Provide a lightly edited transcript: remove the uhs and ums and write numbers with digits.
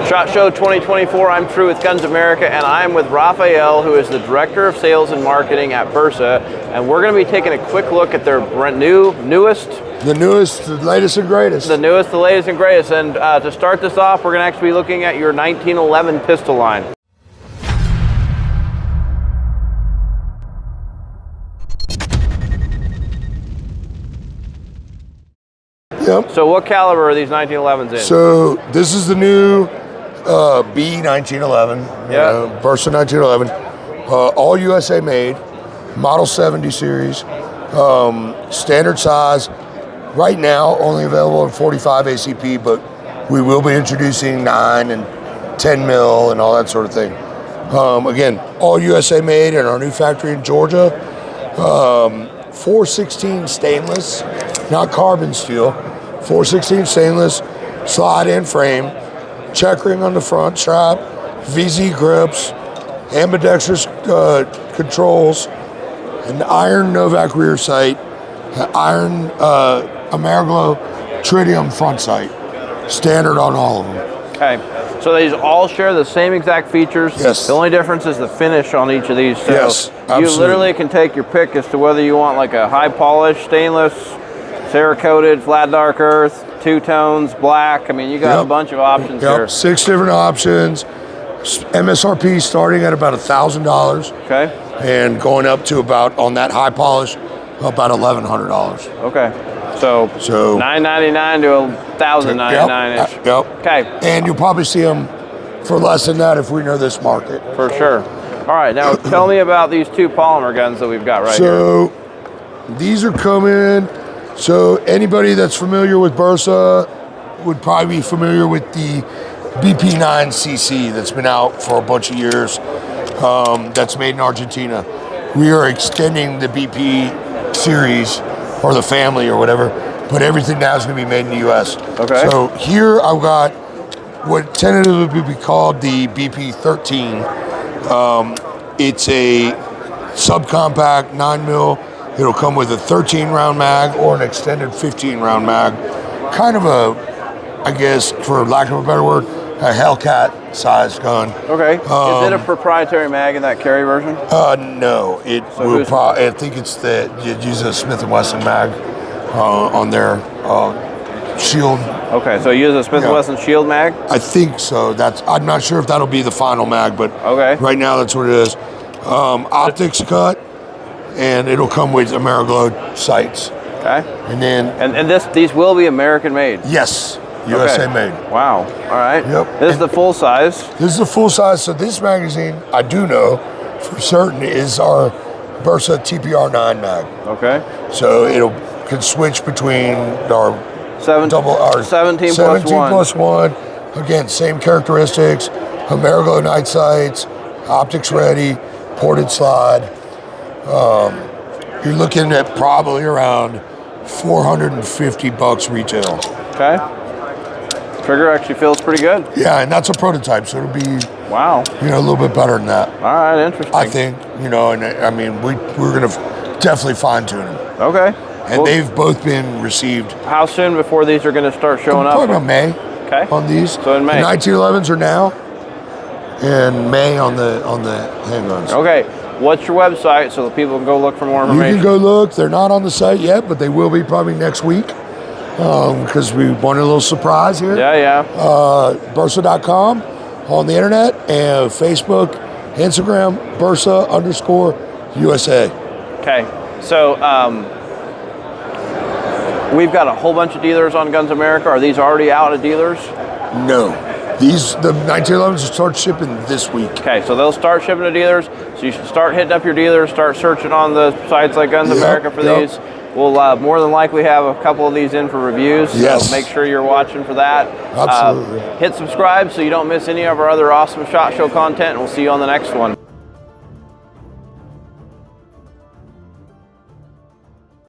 SHOT Show 2024, I'm True with Guns America, and I'm with Raphael, who is the Director of Sales and Marketing at Bersa, and we're going to be taking a quick look at their newest, the latest and greatest. The latest and greatest, and to start this off, we're going to actually be looking at your 1911 pistol line. Yep. So what caliber are these 1911s in? So this is the new B1911, Bersa 1911, all USA made, model 70 series, standard size. Right now, only available in 45 ACP, but we will be introducing 9 and 10 mil and all that sort of thing. Again, all USA made in our new factory in Georgia. 416 stainless, not carbon steel. 416 stainless, slide-in frame, checkering on the front strap, VZ grips, ambidextrous controls, an iron Novak rear sight, an iron Ameriglow tritium front sight, standard on all of them. Okay, so these all share the same exact features. Yes. The only difference is the finish on each of these. So yes, absolutely. You literally can take your pick as to whether you want like a high polish, stainless, Cerakoted, flat dark earth, two tones, black. I mean, you got a bunch of options here. 6 different options. MSRP starting at about $1,000. Okay. And going up to about, on that high polish, about $1,100. Okay. So $999 to $1,099-ish. Yep. Okay. And you'll probably see them for less than that if we know this market. For sure. All right, now tell me about these two polymer guns that we've got right here. So these are coming. So anybody that's familiar with Bersa would probably be familiar with the BP9cc that's been out for a bunch of years. That's made in Argentina. We are extending the BP series or the family or whatever, but everything now is going to be made in the US. Okay. So here I've got what tentatively would be called the BP13. It's a subcompact 9mm. It'll come with a 13-round mag or an extended 15-round mag. Kind of a, I guess, for lack of a better word, a Hellcat sized gun. Okay. Is it a proprietary mag in that carry version? No. It will probably, I think it's you'd use a Smith & Wesson mag on their shield. Okay, so you use a Smith & Wesson shield mag? I think so. I'm not sure if that'll be the final mag, but right now that's what it is. Optics cut. And it'll come with Ameriglow sights. Okay. And then and these will be American made. Yes, USA made. Wow. All right. Yep. This is the full size. This is the full size. So this magazine, I do know for certain, is our Bersa TPR9 mag. Okay. So it'll can switch between our 17 plus one. Again, same characteristics. Ameriglow night sights, optics ready, ported slide. You're looking at probably around $450 retail. Okay. Trigger actually feels pretty good. Yeah, and that's a prototype, so it'll be a little bit better than that. All right, interesting. I think, and I mean, we're gonna definitely fine tune them. Okay. And they've both been received. How soon before these are going to start showing up? Probably about May. Okay. On these. So in May. The 1911s are now, and May on the handguns. Okay. What's your website so that people can go look for more information? You can go look. They're not on the site yet, but they will be probably next week because we wanted a little surprise here. Yeah. Bersa.com on the internet and Facebook, Instagram, Bersa_USA. Okay. So we've got a whole bunch of dealers on Guns America. Are these already out at dealers? No. The 1911s will start shipping this week. Okay, so they'll start shipping to dealers. So you should start hitting up your dealers, start searching on the sites like Guns America for these. We'll more than likely have a couple of these in for reviews. So make sure you're watching for that. Absolutely. Hit subscribe so you don't miss any of our other awesome SHOT Show content, and we'll see you on the next one.